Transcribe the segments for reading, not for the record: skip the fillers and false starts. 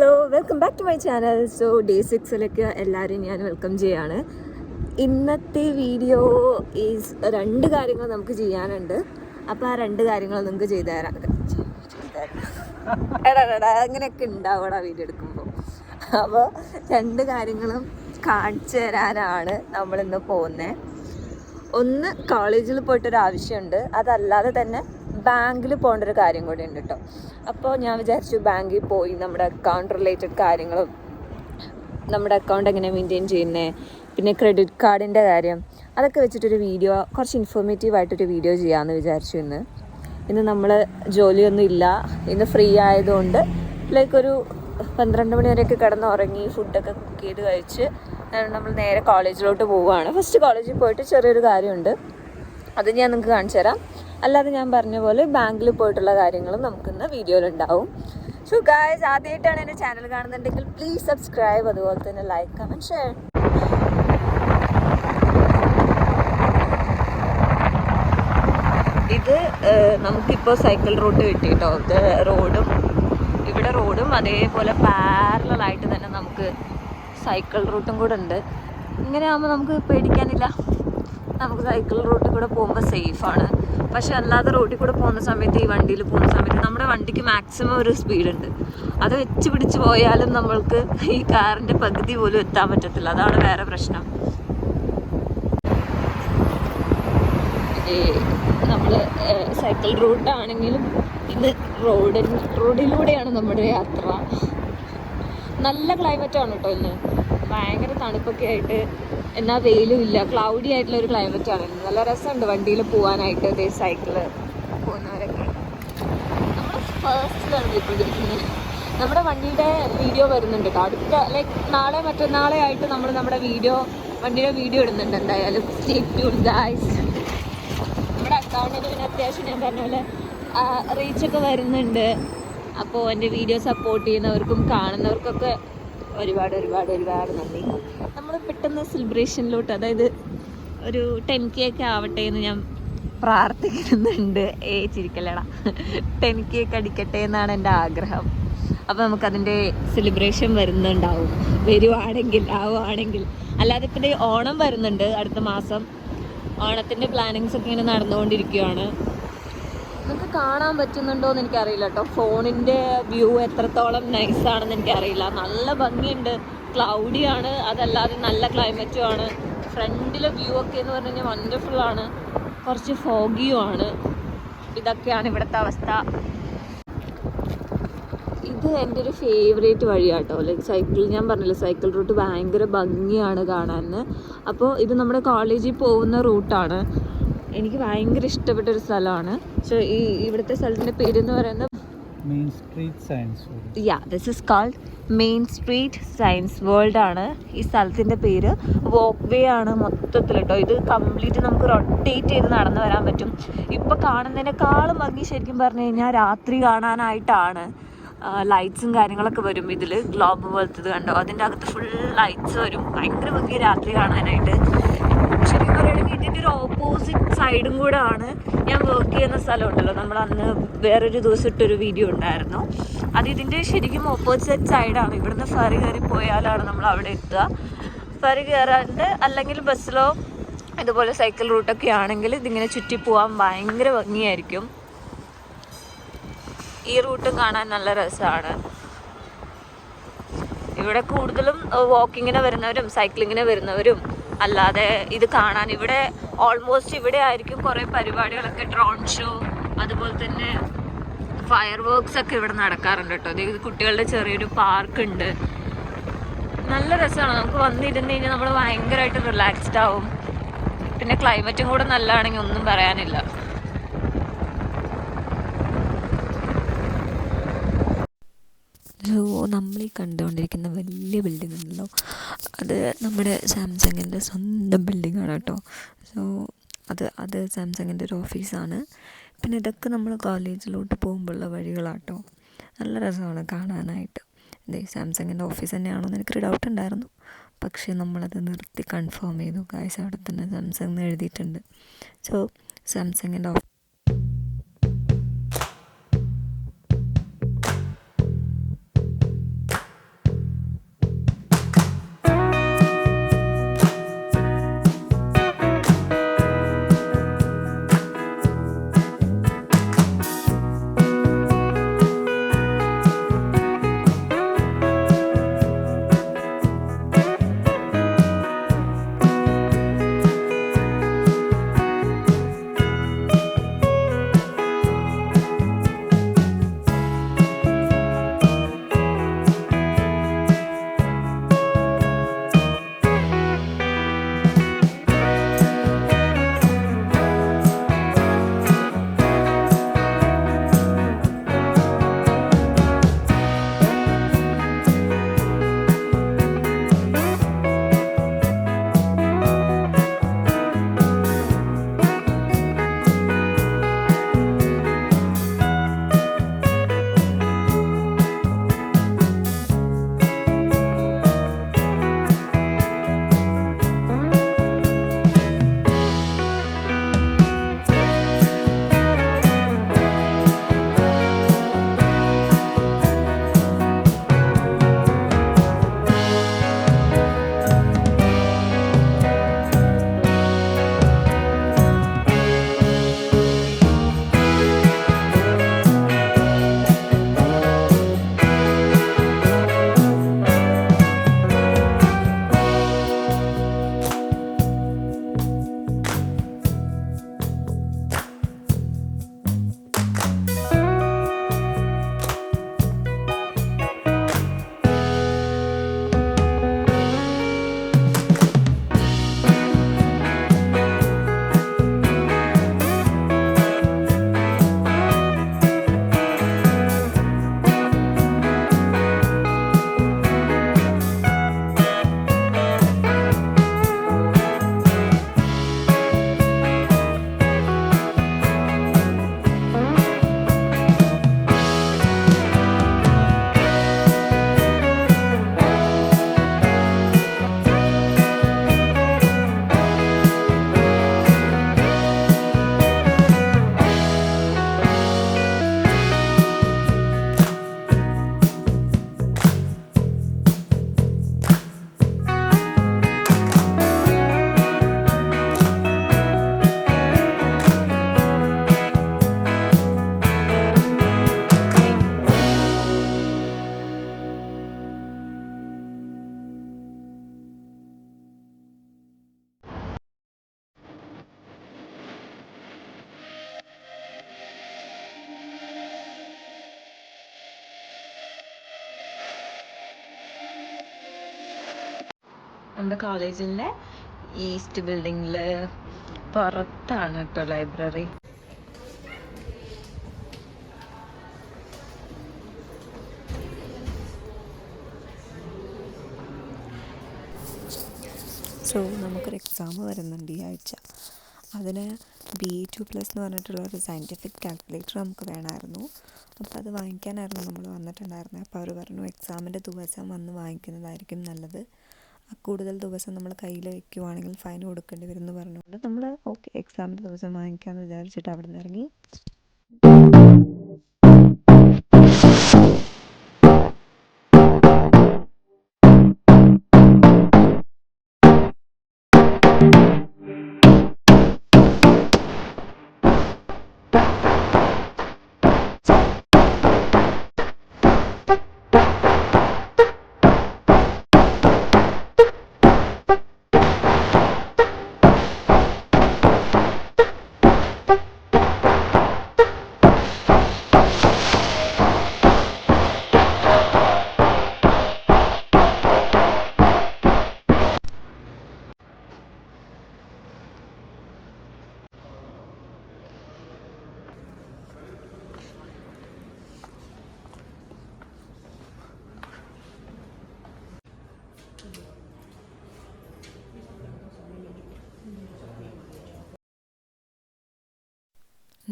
Hello, welcome back to my channel. So day 6ലേക്ക് എല്ലാവരെയും ഞാൻ വെൽക്കം ചെയ്യാണ്. ഇന്നത്തെ വീഡിയോ ഈസ് 2 കാര്യങ്ങൾ നമുക്ക് ചെയ്യാനുണ്ട്. അപ്പോൾ ആ 2 കാര്യങ്ങൾ നിങ്ങൾക്ക് ചെയ്തു തരാം. അങ്ങനെയൊക്കെ ഉണ്ടാവണം വീഡിയോ എടുക്കുമ്പോൾ. അപ്പോൾ 2 കാര്യങ്ങളും കാണിച്ചു തരാനാണ് നമ്മളിന്ന് പോകുന്നത്. ഒന്ന്, കോളേജിൽ പോയിട്ടൊരു ആവശ്യമുണ്ട്. അതല്ലാതെ തന്നെ ബാങ്കിൽ പോകേണ്ട ഒരു കാര്യം കൂടി ഉണ്ട് കേട്ടോ. അപ്പോൾ ഞാൻ വിചാരിച്ചു ബാങ്കിൽ പോയി നമ്മുടെ അക്കൗണ്ട് റിലേറ്റഡ് കാര്യങ്ങളും നമ്മുടെ അക്കൗണ്ട് എങ്ങനെ മെയിൻറ്റെയിൻ ചെയ്യുന്നത്, പിന്നെ ക്രെഡിറ്റ് കാർഡിൻ്റെ കാര്യം, അതൊക്കെ വെച്ചിട്ടൊരു വീഡിയോ, കുറച്ച് ഇൻഫോർമേറ്റീവായിട്ടൊരു വീഡിയോ ചെയ്യാമെന്ന് വിചാരിച്ചു. ഇന്ന് നമ്മൾ ജോലിയൊന്നും ഇല്ല, ഇന്ന് ഫ്രീ ആയതുകൊണ്ട് ഒരു 12 മണി വരെയൊക്കെ കിടന്നുറങ്ങി ഫുഡൊക്കെ കുക്ക് ചെയ്ത് കഴിച്ച് നമ്മൾ നേരെ കോളേജിലോട്ട് പോവുകയാണ്. ഫസ്റ്റ് കോളേജിൽ പോയിട്ട് ചെറിയൊരു കാര്യമുണ്ട്, അത് ഞാൻ നിങ്ങൾക്ക് കാണിച്ചു തരാം. അല്ലാതെ ഞാൻ പറഞ്ഞ പോലെ ബാങ്കിൽ പോയിട്ടുള്ള കാര്യങ്ങളും നമുക്കിന്ന് വീഡിയോയിലുണ്ടാവും. സോ ഗായ്സ്, ആദ്യമായിട്ടാണ് എൻ്റെ ചാനൽ കാണുന്നുണ്ടെങ്കിൽ പ്ലീസ് സബ്സ്ക്രൈബ്, അതുപോലെ തന്നെ ലൈക്ക്, കമൻറ്റ്, ഷെയർ. ഇത് നമുക്കിപ്പോൾ സൈക്കിൾ റൂട്ട് കിട്ടിയിട്ടോ. ഇത് റോഡും അതേപോലെ പാരലായിട്ട് തന്നെ നമുക്ക് സൈക്കിൾ റൂട്ടും കൂടെ ഉണ്ട്. ഇങ്ങനെ ആകുമ്പോൾ നമുക്ക് പേടിക്കാനില്ല, നമുക്ക് സൈക്കിൾ റൂട്ടിൽ കൂടെ പോകുമ്പോൾ സേഫാണ്. പക്ഷെ അല്ലാതെ റോഡിൽ കൂടെ പോകുന്ന സമയത്ത്, ഈ വണ്ടിയിൽ പോകുന്ന സമയത്ത് നമ്മുടെ വണ്ടിക്ക് മാക്സിമം ഒരു സ്പീഡുണ്ട്. അത് വെച്ച് പിടിച്ച് പോയാലും നമ്മൾക്ക് ഈ കാറിൻ്റെ പകുതി പോലും എത്താൻ പറ്റത്തില്ല. അതാണ് വേറെ പ്രശ്നം. നമ്മൾ സൈക്കിൾ റൂട്ടാണെങ്കിലും ഇത് റോഡിലൂടെയാണ് നമ്മുടെ യാത്ര. നല്ല ക്ലൈമറ്റാണ് കേട്ടോ ഇന്ന്. ഭയങ്കര തണുപ്പൊക്കെ ആയിട്ട്, എന്നാൽ വെയിലും ഇല്ല, ക്ലൗഡി ആയിട്ടുള്ള ഒരു ക്ലൈമറ്റാണ്. നല്ല രസമുണ്ട് വണ്ടിയിൽ പോകാനായിട്ട്. ഇതേ സൈക്കിള് പോകുന്നവരൊക്കെ നമ്മൾ ഫസ്റ്റിലാണ് പോയിക്കൊണ്ടിരിക്കുന്നത്. നമ്മുടെ വണ്ടിയുടെ വീഡിയോ വരുന്നുണ്ട് കേട്ടോ. അടുത്ത നാളെ മറ്റന്നാളെ ആയിട്ട് നമ്മൾ നമ്മുടെ വണ്ടിയുടെ വീഡിയോ ഇടുന്നുണ്ട്. എന്തായാലും സ്റ്റേ ട്യൂൺഡ് ഗൈസ്. നമ്മുടെ അക്കൗണ്ടിന് പിന്നെ അത്യാവശ്യം ഞാൻ പറഞ്ഞ പോലെ റീച്ചൊക്കെ വരുന്നുണ്ട്. അപ്പോൾ എൻ്റെ വീഡിയോ സപ്പോർട്ട് ചെയ്യുന്നവർക്കും കാണുന്നവർക്കൊക്കെ ഒരുപാട് നന്ദി. നമ്മൾ പെട്ടെന്ന് സെലിബ്രേഷനിലോട്ട്, അതായത് ഒരു 10K ഒക്കെ ആവട്ടെ എന്ന് ഞാൻ പ്രാർത്ഥിക്കുന്നുണ്ട്. ചിരിക്കല്ലടാ, 10K ഒക്കെ അടിക്കട്ടെ എന്നാണ് എൻ്റെ ആഗ്രഹം. അപ്പോൾ നമുക്കതിൻ്റെ സെലിബ്രേഷൻ ആവുകയാണെങ്കിൽ. അല്ലാതെ ഇപ്പം ഓണം വരുന്നുണ്ട് അടുത്ത മാസം. ഓണത്തിൻ്റെ പ്ലാനിങ്സ് ഒക്കെ ഇങ്ങനെ നടന്നുകൊണ്ടിരിക്കുകയാണ്. നിങ്ങൾക്ക് കാണാൻ പറ്റുന്നുണ്ടോ എന്ന് എനിക്കറിയില്ല കേട്ടോ. ഫോണിൻ്റെ വ്യൂ എത്രത്തോളം നൈസാണെന്ന് എനിക്കറിയില്ല. നല്ല ഭംഗിയുണ്ട്, ക്ലൗഡിയാണ്, അതല്ലാതെ നല്ല ക്ലൈമറ്റും ആണ്. ഫ്രണ്ടിലെ വ്യൂ ഒക്കെ എന്ന് പറഞ്ഞു കഴിഞ്ഞാൽ വണ്ടർഫുള്ളാണ്, കുറച്ച് ഫോഗിയുമാണ്. ഇതൊക്കെയാണ് ഇവിടുത്തെ അവസ്ഥ. ഇത് എൻ്റെ ഒരു ഫേവറേറ്റ് വഴിയാട്ടോ. ഞാൻ പറഞ്ഞില്ലേ, സൈക്കിൾ റൂട്ട് ഭയങ്കര ഭംഗിയാണ് കാണാൻ. അപ്പോൾ ഇത് നമ്മുടെ കോളേജിൽ പോകുന്ന റൂട്ടാണ്. എനിക്ക് ഭയങ്കര ഇഷ്ടപ്പെട്ടൊരു സ്ഥലമാണ്. സോ ഇവിടുത്തെ സ്ഥലത്തിൻ്റെ പേരെന്ന് പറയുന്നത് main street science world. This is called main street science world ആണ് ഈ സ്ഥലത്തിൻ്റെ പേര്. വോക്ക് വേ ആണ് മൊത്തത്തിൽ കേട്ടോ. ഇത് കംപ്ലീറ്റ് നമുക്ക് റൊട്ടേറ്റ് ചെയ്ത് നടന്നു വരാൻ പറ്റും. ഇപ്പോൾ കാണുന്നതിനേക്കാളും ഭംഗി ശരിക്കും പറഞ്ഞു കഴിഞ്ഞാൽ രാത്രി കാണാനായിട്ടാണ്. ലൈറ്റ്സും കാര്യങ്ങളൊക്കെ വരും ഇതിൽ. ഗ്ലോബ് പോലത്തത് കണ്ടോ, അതിൻ്റെ അകത്ത് ഫുൾ ലൈറ്റ്സ് വരും. ഭയങ്കര ഭംഗി രാത്രി കാണാനായിട്ട്. ശരിക്കും പറയുകയാണെങ്കിൽ ഇതിൻ്റെ ഒരു ഓപ്പോസിറ്റ് സൈഡും കൂടെ ആണ് ഞാൻ വർക്ക് ചെയ്യുന്ന സ്ഥലമുണ്ടല്ലോ. നമ്മൾ അന്ന് വേറൊരു ദിവസം ഇട്ടൊരു വീഡിയോ ഉണ്ടായിരുന്നു. അത് ഇതിൻ്റെ ശരിക്കും ഓപ്പോസിറ്റ് സൈഡാണ്. ഇവിടുന്ന് ഫെറി കയറി പോയാലാണ് നമ്മൾ അവിടെ എത്തുക. ഫെറി കയറാണ്ട് അല്ലെങ്കിൽ ബസ്സിലോ ഇതുപോലെ സൈക്കിൾ റൂട്ടൊക്കെ ആണെങ്കിൽ ഇതിങ്ങനെ ചുറ്റി പോകാൻ ഭയങ്കര ഭംഗിയായിരിക്കും. ഈ റൂട്ടും കാണാൻ നല്ല രസമാണ്. ഇവിടെ കൂടുതലും വാക്കിങ്ങിന് വരുന്നവരും സൈക്ലിങ്ങിന് വരുന്നവരും അല്ലാതെ ഇത് കാണാൻ ഇവിടെ ഓൾമോസ്റ്റ് ഇവിടെ ആയിരിക്കും കുറേ പരിപാടികളൊക്കെ. ഡ്രോൺ ഷോ, അതുപോലെ തന്നെ ഫയർ വർക്ക്സ് ഒക്കെ ഇവിടെ നടക്കാറുണ്ട് കേട്ടോ. ഇത് കുട്ടികളുടെ ചെറിയൊരു പാർക്ക് ഉണ്ട്. നല്ല രസമാണ്. നമുക്ക് വന്നിരുന്ന് കഴിഞ്ഞാൽ നമ്മൾ ഭയങ്കരമായിട്ട് റിലാക്സ്ഡ് ആവും. പിന്നെ ക്ലൈമറ്റും കൂടെ നല്ലതാണെങ്കിൽ ഒന്നും പറയാനില്ല. നമ്മൾ ഈ കണ്ടുകൊണ്ടിരിക്കുന്ന വലിയ ബിൽഡിംഗ് ഉണ്ടല്ലോ, അത് നമ്മുടെ സാംസങ്ങിൻ്റെ സ്വന്തം ബിൽഡിങ്ങാണ് കേട്ടോ. സോ അത് സാംസങ്ങിൻ്റെ ഒരു ഓഫീസാണ്. പിന്നെ ഇതൊക്കെ നമ്മൾ കോളേജിലോട്ട് പോകുമ്പോഴുള്ള വഴികളാട്ടോ. നല്ല രസമാണ് കാണാനായിട്ട്. ഇത് സാംസങ്ങിൻ്റെ ഓഫീസ് തന്നെയാണോ എന്ന് എനിക്കൊരു ഡൗട്ട് ഉണ്ടായിരുന്നു. പക്ഷേ നമ്മളത് നിർത്തി കൺഫേം ചെയ്തു. ഗൈസ്, അവിടെ തന്നെ സാംസങ് എന്ന് എഴുതിയിട്ടുണ്ട്. സോ സാംസങ്ങിൻ്റെ നമ്മുടെ കോളേജിൻ്റെ ഈസ്റ്റ് ബിൽഡിങ്ങിൽ പുറത്താണ് കേട്ടോ ലൈബ്രറി. സോ നമുക്കൊരു എക്സാം വരുന്നുണ്ട് ഈ ആഴ്ച. അതിന് BE2+ എന്ന് പറഞ്ഞിട്ടുള്ള ഒരു സയൻറ്റിഫിക് കാൽക്കുലേറ്റർ നമുക്ക് വേണമായിരുന്നു. അപ്പോൾ അത് വാങ്ങിക്കാനായിരുന്നു നമ്മൾ വന്നിട്ടുണ്ടായിരുന്നത്. അപ്പോൾ അവർ പറഞ്ഞു എക്സാമിൻ്റെ ദിവസം വന്ന് വാങ്ങിക്കുന്നതായിരിക്കും നല്ലത്, കൂടുതൽ ദിവസം നമ്മൾ കയ്യിൽ വയ്ക്കുവാണെങ്കിൽ ഫൈൻ കൊടുക്കേണ്ടി വരും എന്ന് പറഞ്ഞുകൊണ്ട് നമ്മൾ ഓക്കെ എക്സാമിൻ്റെ ദിവസം വാങ്ങിക്കാമെന്ന് വിചാരിച്ചിട്ട് അവിടെ നിന്ന് ഇറങ്ങി.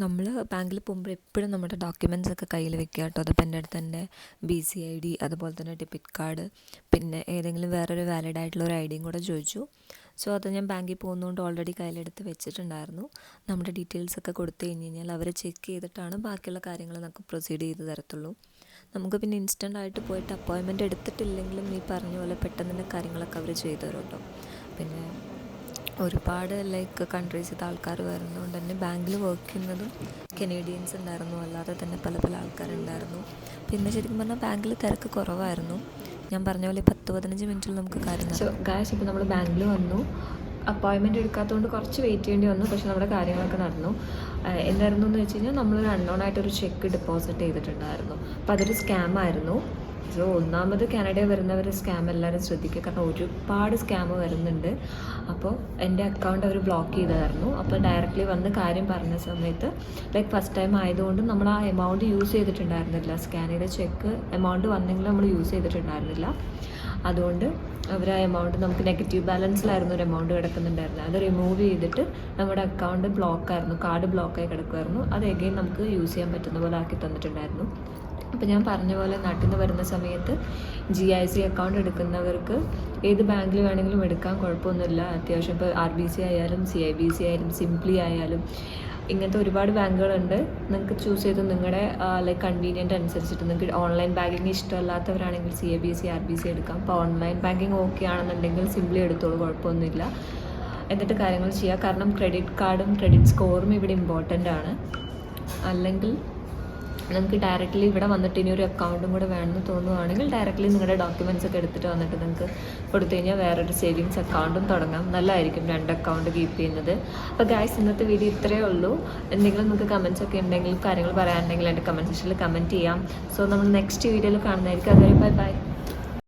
നമ്മൾ ബാങ്കിൽ പോകുമ്പോൾ എപ്പോഴും നമ്മുടെ ഡോക്യുമെൻറ്റ്സ് ഒക്കെ കയ്യിൽ വെക്കുക കേട്ടോ. അതിപ്പോൾ എൻ്റെ അടുത്ത് എൻ്റെ BC-ID, അതുപോലെ തന്നെ ഡെബിറ്റ് കാർഡ്, പിന്നെ ഏതെങ്കിലും വേറൊരു വാലിഡ് ആയിട്ടുള്ള ഒരു ഐഡിയും കൂടെ ചോദിച്ചു. സോ അത് ഞാൻ ബാങ്കിൽ പോകുന്നതുകൊണ്ട് ഓൾറെഡി കയ്യിലെടുത്ത് വെച്ചിട്ടുണ്ടായിരുന്നു. നമ്മുടെ ഡീറ്റെയിൽസ് ഒക്കെ കൊടുത്തു കഴിഞ്ഞ് കഴിഞ്ഞാൽ അവർ ചെക്ക് ചെയ്തിട്ടാണ് ബാക്കിയുള്ള കാര്യങ്ങൾ നമുക്ക് പ്രൊസീഡ് ചെയ്ത് തരത്തുള്ളൂ. നമുക്ക് പിന്നെ ഇൻസ്റ്റൻ്റ് ആയിട്ട് പോയിട്ട് അപ്പോയിൻമെൻറ്റ് എടുത്തിട്ടില്ലെങ്കിലും ഈ പറഞ്ഞ പോലെ പെട്ടെന്ന് തന്നെ കാര്യങ്ങളൊക്കെ അവർ ചെയ്തു തരും കേട്ടോ. പിന്നെ ഒരുപാട് കൺട്രീസിലത്തെ ആൾക്കാർ വരുന്നതുകൊണ്ട് തന്നെ ബാങ്കിൽ വർക്ക് ചെയ്യുന്നതും കനേഡിയൻസ് ഉണ്ടായിരുന്നു, അല്ലാതെ തന്നെ പല പല ആൾക്കാരുണ്ടായിരുന്നു. പിന്നെ ശരിക്കും പറഞ്ഞാൽ ബാങ്കിൽ തിരക്ക് കുറവായിരുന്നു. ഞാൻ പറഞ്ഞ പോലെ 10-15 മിനിറ്റിൽ നമുക്ക് കാര്യം. സോ ഗായ്സ്, ഇപ്പോൾ നമ്മൾ ബാങ്കിൽ വന്നു. അപ്പോയിൻമെൻറ്റ് എടുക്കാത്തതുകൊണ്ട് കുറച്ച് വെയിറ്റ് ചെയ്യേണ്ടി വന്നു, പക്ഷേ നമ്മുടെ കാര്യങ്ങളൊക്കെ നടന്നു. എന്തായിരുന്നു എന്ന് വെച്ച് കഴിഞ്ഞാൽ നമ്മളൊരു അൺനോണായിട്ടൊരു ചെക്ക് ഡെപ്പോസിറ്റ് ചെയ്തിട്ടുണ്ടായിരുന്നു. അപ്പോൾ അതൊരു സ്കാമായിരുന്നു. സോ ഒന്നാമത് കാനഡയിൽ വരുന്നവർ സ്കാം എല്ലാവരും ശ്രദ്ധിക്കുക, കാരണം ഒരുപാട് സ്കാം വരുന്നുണ്ട്. അപ്പോൾ എൻ്റെ അക്കൗണ്ട് അവർ ബ്ലോക്ക് ചെയ്തായിരുന്നു. അപ്പോൾ ഡയറക്റ്റ്ലി വന്ന് കാര്യം പറഞ്ഞ സമയത്ത് ഫസ്റ്റ് ടൈം ആയതുകൊണ്ട് നമ്മൾ ആ എമൗണ്ട് യൂസ് ചെയ്തിട്ടുണ്ടായിരുന്നില്ല. സ്കാൻ ചെയ്ത ചെക്ക് എമൗണ്ട് വന്നെങ്കിലും നമ്മൾ യൂസ് ചെയ്തിട്ടുണ്ടായിരുന്നില്ല. അതുകൊണ്ട് അവർ ആ എമൗണ്ട്, നമുക്ക് നെഗറ്റീവ് ബാലൻസിലായിരുന്നു ഒരു എമൗണ്ട് കിടക്കുന്നുണ്ടായിരുന്നത്, അത് റിമൂവ് ചെയ്തിട്ട് നമ്മുടെ അക്കൗണ്ട് ബ്ലോക്കായിരുന്നു, കാർഡ് ബ്ലോക്കായി കിടക്കുമായിരുന്നു. അത് എഗെയിൻ നമുക്ക് യൂസ് ചെയ്യാൻ പറ്റുന്ന പോലെ ആക്കി തന്നിട്ടുണ്ടായിരുന്നു. അപ്പോൾ ഞാൻ പറഞ്ഞ പോലെ നാട്ടിൽ നിന്ന് വരുന്ന സമയത്ത് GIC അക്കൗണ്ട് എടുക്കുന്നവർക്ക് ഏത് ബാങ്കിൽ വേണമെങ്കിലും എടുക്കാൻ കുഴപ്പമൊന്നുമില്ല. അത്യാവശ്യം ഇപ്പോൾ RBC ആയാലും CIBC ആയാലും സിംപ്ലി ആയാലും ഇങ്ങനത്തെ ഒരുപാട് ബാങ്കുകളുണ്ട്. നിങ്ങൾക്ക് ചൂസ് ചെയ്ത് നിങ്ങളുടെ കൺവീനിയൻ്റ് അനുസരിച്ചിട്ട്, നിങ്ങൾക്ക് ഓൺലൈൻ ബാങ്കിങ് ഇഷ്ടമല്ലാത്തവരാണെങ്കിൽ CIBC RBC എടുക്കാം. അപ്പോൾ ഓൺലൈൻ ബാങ്കിങ് ഓക്കെ ആണെന്നുണ്ടെങ്കിൽ സിംപ്ലി എടുത്തോളൂ, കുഴപ്പമൊന്നുമില്ല. എന്നിട്ട് കാര്യങ്ങൾ ചെയ്യുക. കാരണം ക്രെഡിറ്റ് കാർഡും ക്രെഡിറ്റ് സ്കോറും ഇവിടെ ഇമ്പോർട്ടൻ്റ് ആണ്. അല്ലെങ്കിൽ നിങ്ങൾക്ക് ഡയറക്റ്റ്ലി ഇവിടെ വന്നിട്ട് ഇനി ഒരു അക്കൗണ്ടും കൂടെ വേണമെന്ന് തോന്നുവാണെങ്കിൽ ഡയറക്റ്റ്ലി നിങ്ങളുടെ ഡോക്യുമെൻറ്റ്സ് ഒക്കെ എടുത്തിട്ട് വന്നിട്ട് നിങ്ങൾക്ക് കൊടുത്തു കഴിഞ്ഞാൽ വേറൊരു സേവിങ്സ് അക്കൗണ്ടും തുടങ്ങാം. നല്ലതായിരിക്കും 2 അക്കൗണ്ട് കീപ്പ് ചെയ്യുന്നത്. അപ്പോൾ ഗായ്സ്, ഇന്നത്തെ വീഡിയോ ഇത്രയേ ഉള്ളൂ. എന്തെങ്കിലും നിങ്ങൾക്ക് കമൻറ്റ്സ് ഒക്കെ ഉണ്ടെങ്കിൽ, കാര്യങ്ങൾ പറയാനുണ്ടെങ്കിൽ എൻ്റെ കമൻറ്റ് സെക്ഷനിൽ കമൻറ്റ് ചെയ്യാം. സോ നമ്മൾ നെക്സ്റ്റ് വീഡിയോയിൽ കാണുന്നതായിരിക്കും. അതുവരെ ബൈ ബൈ.